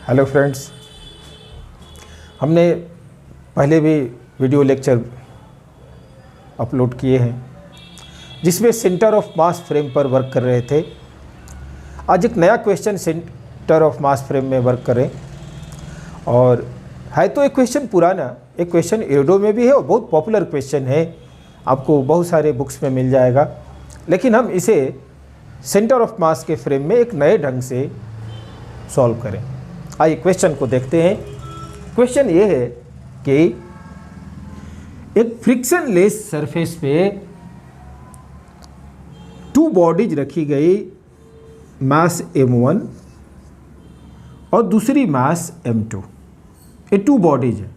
Hello friends, हमने पहले भी वीडियो लेक्चर अपलोड किए हैं जिसमें सेंटर ऑफ मास फ्रेम पर वर्क कर रहे थे। आज एक नया question centre of mass frame में वर्क करें, और है तो एक क्वेश्चन पुराना, एक क्वेश्चन एडो में भी है और बहुत पॉपुलर क्वेश्चन है, आपको बहुत सारे बुक्स में मिल जाएगा। लेकिन हम इसे सेंटर ऑफ मास के फ्रेम में एक नए ढंग से सॉल्व करें। आइए क्वेश्चन को देखते हैं। क्वेश्चन ये है कि एक फ्रिक्शन लेस सरफेस पे टू बॉडीज रखी गई, मास m1 और दूसरी मास m2। ये टू बॉडीज है,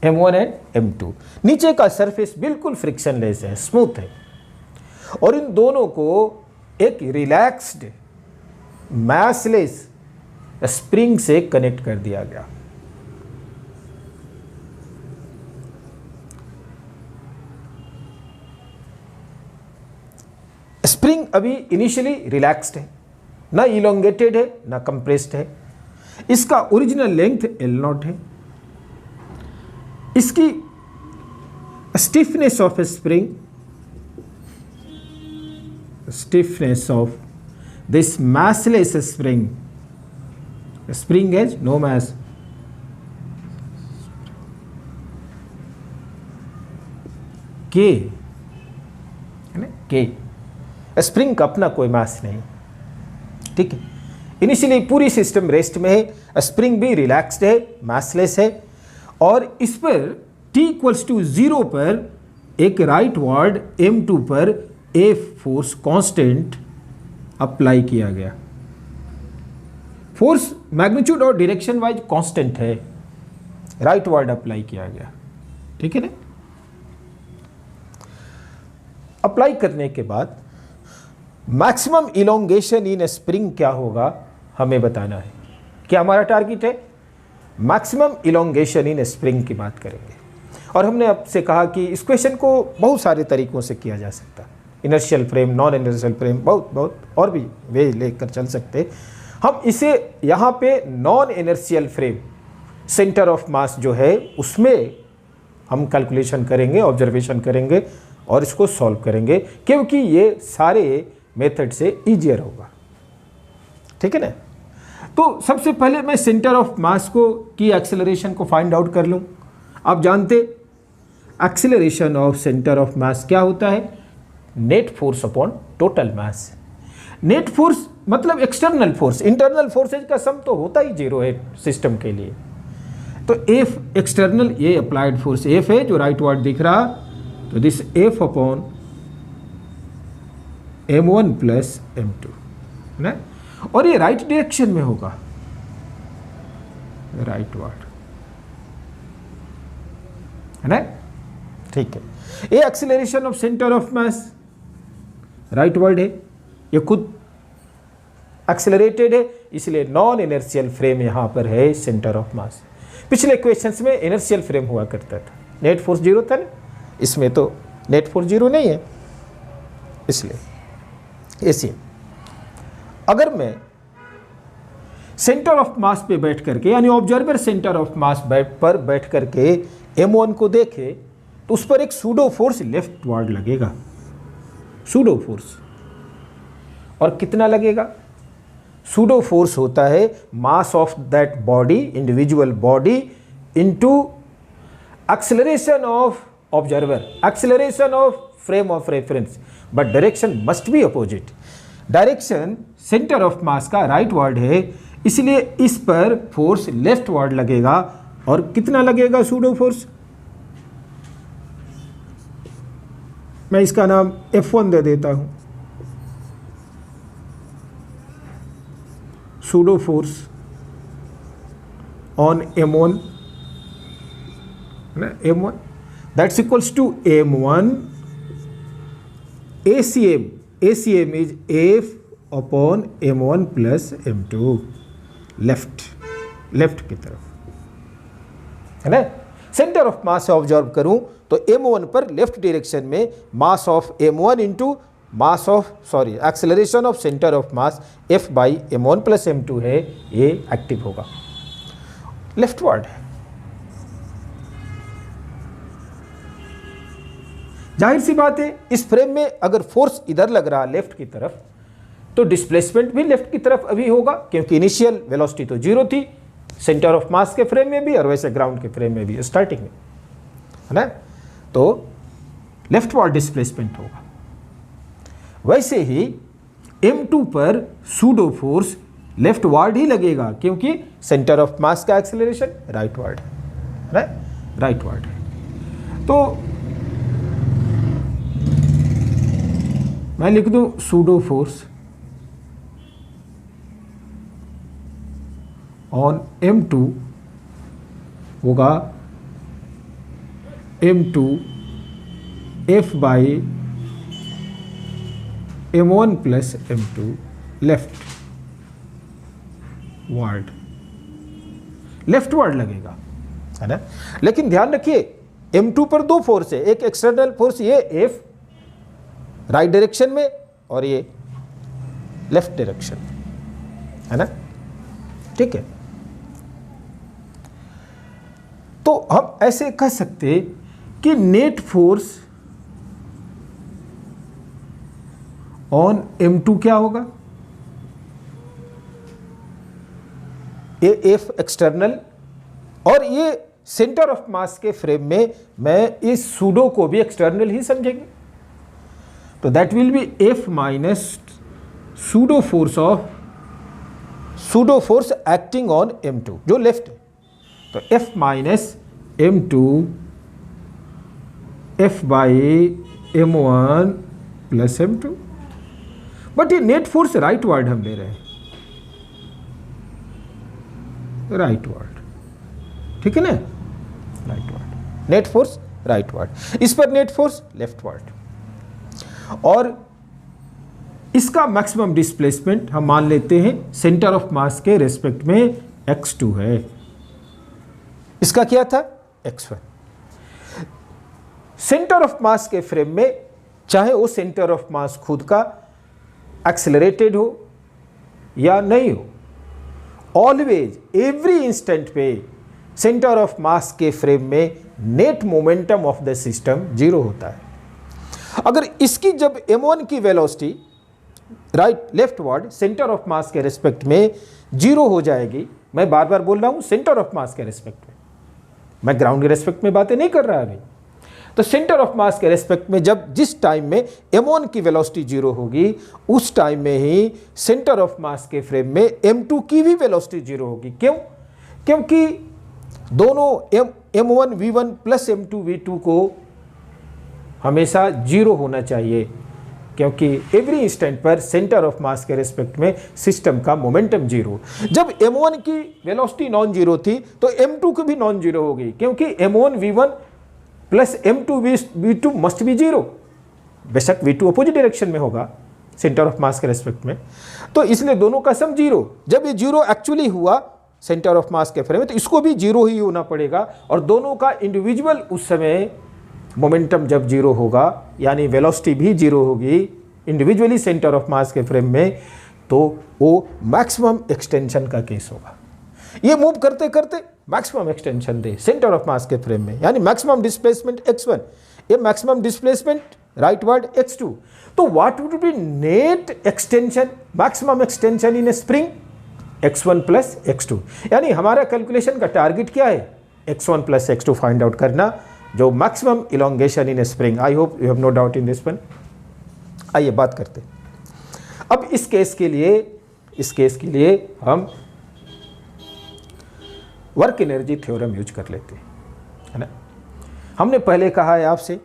m1 एंड m2। नीचे का सरफेस बिल्कुल फ्रिक्शन लेस है, स्मूथ है, और इन दोनों को एक रिलैक्स्ड मासलेस स्प्रिंग से कनेक्ट कर दिया गया। स्प्रिंग अभी इनिशियली रिलैक्स्ड है, ना इलोंगेटेड है ना कंप्रेस्ड है। इसका ओरिजिनल लेंथ L0 है। इसकी stiffness of spring, stiffness of this massless spring has no mass, K है ना, K। स्प्रिंग का अपना कोई मास नहीं, ठीक है। इनिशियली पूरी सिस्टम रेस्ट में है, स्प्रिंग भी रिलैक्स्ड है, मासलेस है, और इस पर t = 0 पर एक राइट वार्ड m2 पर ए फोर्स कांस्टेंट अप्लाई किया गया। फोर्स मैग्नीट्यूड और डायरेक्शन वाइज कांस्टेंट है, राइट वर्ड अप्लाई किया गया, ठीक है ना। अप्लाई करने के बाद मैक्सिमम इलोंगेशन इन स्प्रिंग क्या होगा हमें बताना है। क्या हमारा टारगेट है? मैक्सिमम इलोंगेशन इन स्प्रिंग की बात करेंगे। और हमने आपसे कहा कि इस क्वेश्चन को बहुत सारे तरीकों से किया जा सकता है, inertial frame, non inertial frame, बहुत और भी वे लेकर चल सकते। हम इसे यहाँ पे non inertial frame centre of mass जो है उसमें हम कैलकुलेशन करेंगे, ऑब्जर्वेशन करेंगे और इसको सॉल्व करेंगे, क्योंकि ये सारे मेथड से ईजियर होगा, ठीक है ना। तो सबसे पहले मैं सेंटर ऑफ मास की एक्सेलरेशन को फाइंड आउट कर लूँ। आप जानते acceleration of centre of mass क्या होता है? Net force upon total mass. Net force मतलब एक्सटर्नल फोर्स, इंटरनल फोर्सेज का सम तो होता ही 0 है सिस्टम के लिए। तो F एक्सटर्नल, ये अप्लाइड फोर्स F है जो राइट वर्ड दिख रहा, तो this F upon m1 plus m2 है ना, और ये राइट डायरेक्शन में होगा, राइट वर्ड है ना, ठीक है। ये acceleration of centre of mass, right word है, ये खुद एक्सेलरेटेड है, इसलिए नॉन इनर्शियल फ्रेम यहां पर है सेंटर ऑफ मास। पिछले क्वेश्चंस में इनर्शियल फ्रेम हुआ करता था, नेट फोर्स 0 था ना, इसमें तो नेट फोर्स 0 नहीं है, इसलिए ऐसे अगर मैं सेंटर ऑफ मास पे बैठ करके, यानी ऑब्जर्वर सेंटर ऑफ मास पर बैठ करके m1 को देखे तो उस पर एक सूडो फोर्स लेफ्ट वर्ड लगेगा, सूडो फोर्स। और कितना लगेगा? सूडो फोर्स होता है mass of that body, individual body, into acceleration of observer, acceleration of frame of reference, but direction must be opposite. Direction centre of mass का right word है, इसलिए इस पर फोर्स लेफ्ट वर्ड लगेगा। और कितना लगेगा सूडो फोर्स? मैं इसका नाम F1 दे देता हूं, सूडो फोर्स ऑन m1 ना, m1 that's equals to m1 ACM, ACM is F upon m1 plus m2, left की तरफ है ना। सेंटर ऑफ मास ऑब्जर्व करूं तो m1 पर लेफ्ट डायरेक्शन में mass of m1 into acceleration of centre of mass F by m1 plus m2 है, ये एक्टिव होगा, लेफ्टवर्ड है। जाहिर सी बात है, इस फ्रेम में अगर फोर्स इधर लग रहा लेफ्ट की तरफ, तो डिस्प्लेसमेंट भी लेफ्ट की तरफ अभी होगा, क्योंकि इनिशियल वेलोसिटी तो 0 थी सेंटर ऑफ मास के फ्रेम में भी और वैसे ग्राउंड के फ्रेम में भी स्टार्टिंग में, है ना। तो लेफ्टवर्ड डिस्प्लेसमेंट होगा। वैसे ही m2 पर सूडो फोर्स लेफ्टवर्ड ही लगेगा, क्योंकि सेंटर ऑफ मास का एक्सेलरेशन राइटवर्ड है, राइटवर्ड है। तो मैं लिख दूं सूडो फोर्स ऑन m2 होगा m2 F by m1 plus m2 left word लगेगा, है ना। लेकिन ध्यान रखिए m2 पर दो फोर्स है, एक एक्सटर्नल फोर्स ये F राइट डायरेक्शन में और ये लेफ्ट डायरेक्शन में, है ना, ठीक है। तो हम ऐसे कह सकते कि नेट फोर्स ऑन m2 क्या होगा, ये F एक्सटर्नल और ये सेंटर ऑफ मास के फ्रेम में मैं इस सूडो को भी एक्सटर्नल ही समझेंगे, तो that will be F minus pseudo force acting on m2 जो लेफ्ट है, तो F minus m2 F by m1 plus m2, but ये नेट फोर्स राइट वर्ड हम ले रहे हैं, राइट वर्ड, ठीक है ना, right word, net force right word, इस पर नेट फोर्स लेफ्ट वर्ड, और इसका मैक्सिमम डिस्प्लेसमेंट हम मान लेते हैं सेंटर ऑफ मास के रेस्पेक्ट में x2 है, इसका क्या था x1। सेंटर ऑफ मास के फ्रेम में चाहे वो सेंटर ऑफ मास खुद का एक्सेलरेटेड हो या नहीं हो, ऑलवेज एवरी इंस्टेंट पे सेंटर ऑफ मास के फ्रेम में net momentum of the system 0 होता है। अगर इसकी जब m1 की velocity left word centre of mass के रेस्पेक्ट में 0 हो जाएगी, मैं बार बार बोल रहा हूं सेंटर ऑफ मास के रेस्पेक्ट में, मैं ग्राउंड के रेस्पेक्ट में बातें नहीं कर रहा अभी, तो सेंटर ऑफ मास के रेस्पेक्ट में जब जिस टाइम में m1 की वेलोसिटी 0 होगी, उस टाइम में ही सेंटर ऑफ मास के फ्रेम में m2 की भी वेलोसिटी 0 होगी। क्यों? क्योंकि दोनों m1 v1 plus m2 v2 को हमेशा 0 होना चाहिए, क्योंकि एवरी इंस्टेंट पर सेंटर ऑफ मास के रेस्पेक्ट में सिस्टम का मोमेंटम 0। जब m1 की वेलोसिटी नॉन जीरो थी तो m2 की भी नॉन जीरो होगी, क्योंकि m1 v1 plus m2 v2 must be 0, बेशक v2 अपोजिट डायरेक्शन में होगा सेंटर ऑफ मास के रेस्पेक्ट में, तो इसलिए दोनों का सम 0। जब ये 0 एक्चुअली हुआ सेंटर ऑफ मास के फ्रेम में, तो इसको भी 0 ही होना पड़ेगा, और दोनों का इंडिविजुअल उस समय मोमेंटम जब 0 होगा, यानी वेलोसिटी भी 0 होगी इंडिविजुअली सेंटर ऑफ मास के फ्रेम में, तो वो मैक्सिमम एक्सटेंशन का केस होगा। ये मूव करते करते maximum extension they centre of mass के फ्रेम में, यानी मैक्सिमम डिस्प्लेसमेंट x1, ये maximum displacement right word x2। तो what would be net extension, maximum extension in a spring x1 plus x2, यानी हमारा कैलकुलेशन का टारगेट क्या है x1 plus x2 find out करना, जो maximum elongation in a spring. I hope you have no doubt in this one. आइए बात करते हैं अब इस केस के लिए हम वर्क एनर्जी थ्योरम यूज कर लेते हैं, है ना। हमने पहले कहा है आपसे,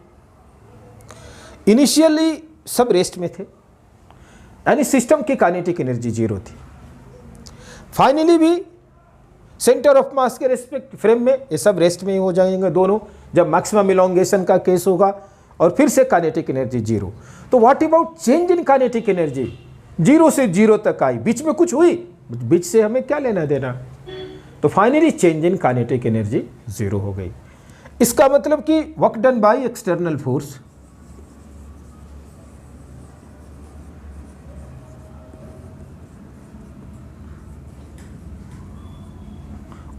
इनिशियली सब रेस्ट में थे, यानी सिस्टम की काइनेटिक एनर्जी 0 थी। फाइनली भी सेंटर ऑफ मास के रेस्पेक्ट फ्रेम में ये सब रेस्ट में ही हो जाएंगे दोनों, जब मैक्सिमम इलोंगेशन का केस होगा, और फिर से काइनेटिक एनर्जी 0। तो what about change in kinetic energy, 0 से 0 तक आई, बीच में कुछ हुई, बीच से हमें क्या लेना देना, तो finally change in kinetic energy 0 हो गई। इसका मतलब कि work done by external force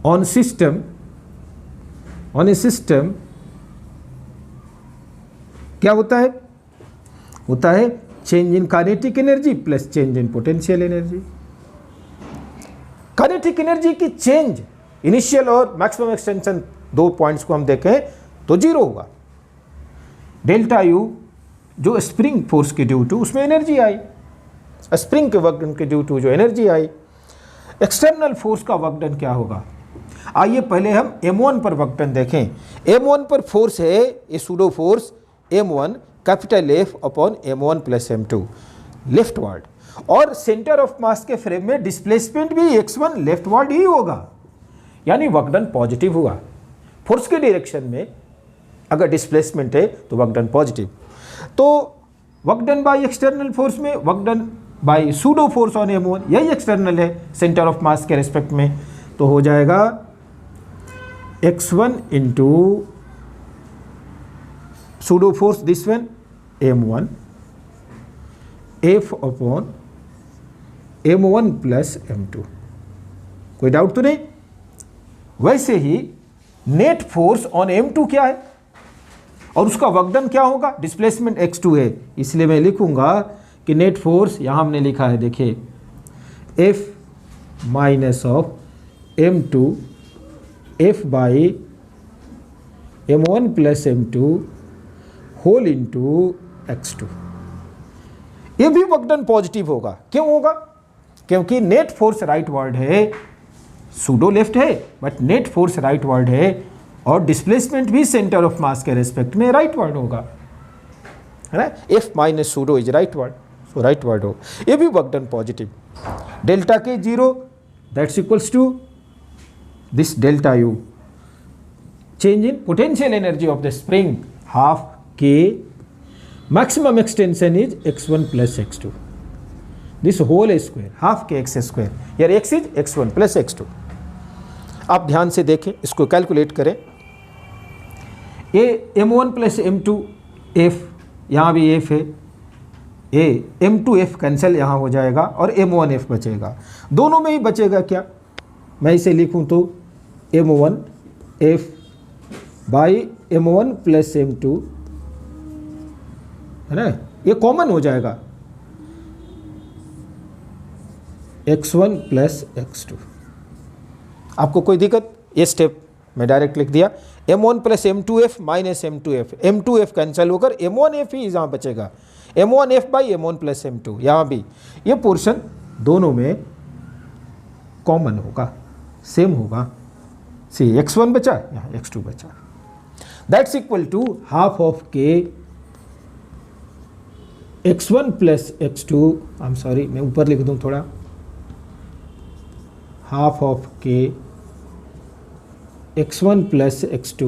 on A system क्या होता है? होता है change in kinetic energy plus change in potential energy. Kinetic energy की चेंज इनिशियल और मैक्सिमम एक्सटेंशन दो पॉइंट्स को हम देखें तो जीरो होगा। डेल्टा यू जो स्प्रिंग फोर्स के ड्यू टू उसमें एनर्जी आई, स्प्रिंग के वर्क डन के ड्यू टू जो एनर्जी आई। एक्सटर्नल फोर्स का वर्क डन क्या होगा? आइए पहले हम M1 पर वर्क डन देखें। M1 पर फोर्स है ये pseudo force M1 capital F upon M1 plus M2 left word, और सेंटर ऑफ मास के फ्रेम में डिस्प्लेसमेंट भी x1 लेफ्ट वर्ड ही होगा, यानी वर्क डन पॉजिटिव हुआ। फोर्स के डायरेक्शन में अगर डिस्प्लेसमेंट है तो वर्क डन पॉजिटिव। तो work done by external force में work done by pseudo force on M1 यही एक्सटर्नल है सेंटर ऑफ मास के रेस्पेक्ट में, तो हो जाएगा x1 into pseudo force this one M1 F upon M1 plus M2। कोई डाउट तो नहीं? वैसे ही नेट फोर्स ऑन M2 क्या है और उसका वर्क डन क्या होगा? डिस्प्लेसमेंट x2 है, इसलिए मैं लिखूंगा कि नेट फोर्स यहां हमने लिखा है, देखिए F minus of M2 F by M1 plus M2 whole into x2। ये भी वर्क डन पॉजिटिव होगा। क्यों होगा? क्योंकि नेट फोर्स राइट वर्ड है, सूडो लेफ्ट है but net force right word है और डिस्प्लेसमेंट भी सेंटर ऑफ मास के रेस्पेक्ट में राइट वर्ड होगा, है ना। F minus pseudo is right word, so right word हो। ये भी work done positive. Delta K zero that's equals to this delta U change in potential energy of the spring half K maximum extension is x1 plus x2 this whole square half k x square, here x is x1 plus x2। आप ध्यान से देखें, इसको calculate करें। ये m1 plus m2 f, यहाँ भी f है, ये m2f कैंसिल यहाँ हो जाएगा और m1f बचेगा। दोनों में ही बचेगा क्या? मैं इसे लिखूँ तो m1f by m1 plus m2, है ना, ये कॉमन हो जाएगा x1 प्लस x2। आपको कोई दिक्कत? ये स्टेप मैं डायरेक्ट लिख दिया, m1 plus m2f minus m2f, m2f cancel होकर m1f ही यहाँ बचेगा, m1f by m1 plus m2। यहाँ भी ये पोर्शन दोनों में कॉमन होगा, सेम होगा। सी x1 बचा, यहाँ x2 बचा, that's equal to half of K x1 plus x2, I am sorry मैं ऊपर लिख दूँ थोड़ा, half of K x1 plus x2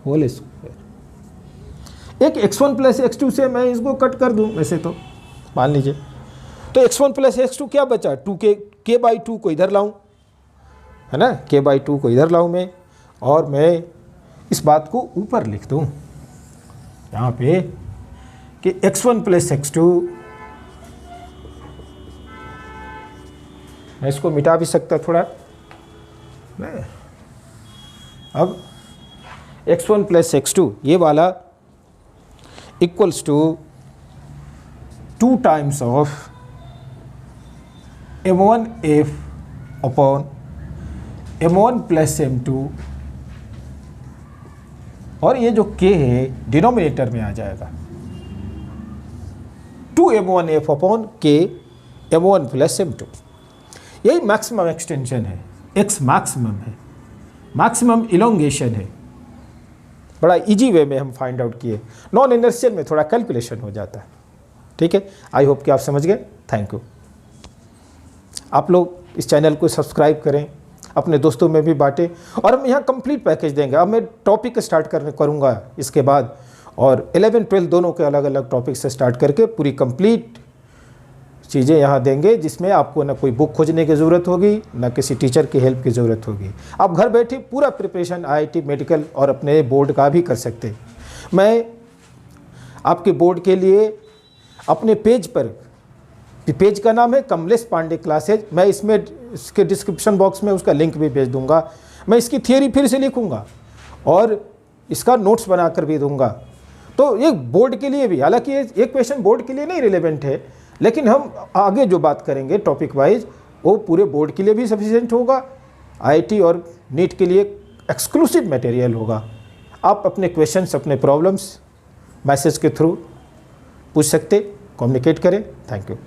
whole square. एक x1 प्लस x2 से मैं इसको कट कर दूँ वैसे तो, मान लीजिए, तो x1 प्लस x2 क्या बचा? 2k, k बाई 2 को इधर लाऊं, है ना, k बाई 2 को इधर लाऊं मैं, और मैं इस बात को ऊपर लिख दूँ यहाँ पे कि x1 प्लस x2, मैं इसको मिटा भी सकता थोड़ा, मैं अब x1 प्लस x2 ये वाला equals to 2 times of m1f upon m1 plus m2, और ये जो k है डिनोमिनेटर में आ जाएगा, 2m1f upon k m1 plus m2। यही मैक्सिमम एक्सटेंशन है, x मैक्सिमम है, मैक्सिमम इलोंगेशन है। बड़ा इजी वे में हम फाइंड आउट किए, नॉन इनर्शियल में थोड़ा कैलकुलेशन हो जाता है। ठीक है, आई होप कि आप समझ गए। Thank you. आप लोग इस चैनल को सब्सक्राइब करें, अपने दोस्तों में भी बांटें, और हम यहाँ कंप्लीट पैकेज देंगे। अब मैं टॉपिक स्टार्ट करूँगा इसके बाद, और 11-12 दोनों के अलग अलग टॉपिक से स्टार्ट करके पूरी कंप्लीट चीज़ें यहाँ देंगे, जिसमें आपको ना कोई बुक खोजने की ज़रूरत होगी, ना किसी टीचर की हेल्प की ज़रूरत होगी। आप घर बैठे पूरा प्रिपरेशन IIT मेडिकल और अपने बोर्ड का भी कर सकते। मैं आपके बोर्ड के लिए अपने पेज पर पेज का नाम है कमलेश पांडे क्लासेज। मैं इसमें इसके डिस्क्रिप्शन बॉक्स में उसका लिंक भी भेज दूंगा। मैं इसकी थियरी फिर से लिखूंगा और इसका नोट्स बनाकर भी दूंगा। तो ये बोर्ड के लिए भी, हालांकि ये क्वेश्चन बोर्ड के लिए नहीं रिलेवेंट है, लेकिन हम आगे जो बात करेंगे टॉपिक वाइज वो पूरे बोर्ड के लिए भी सफिशिएंट होगा, आईआईटी और नीट के लिए एक्सक्लूसिव मटेरियल होगा। आप अपने क्वेश्चंस, अपने प्रॉब्लम्स मैसेज के थ्रू पूछ सकते, कम्युनिकेट करें। Thank you.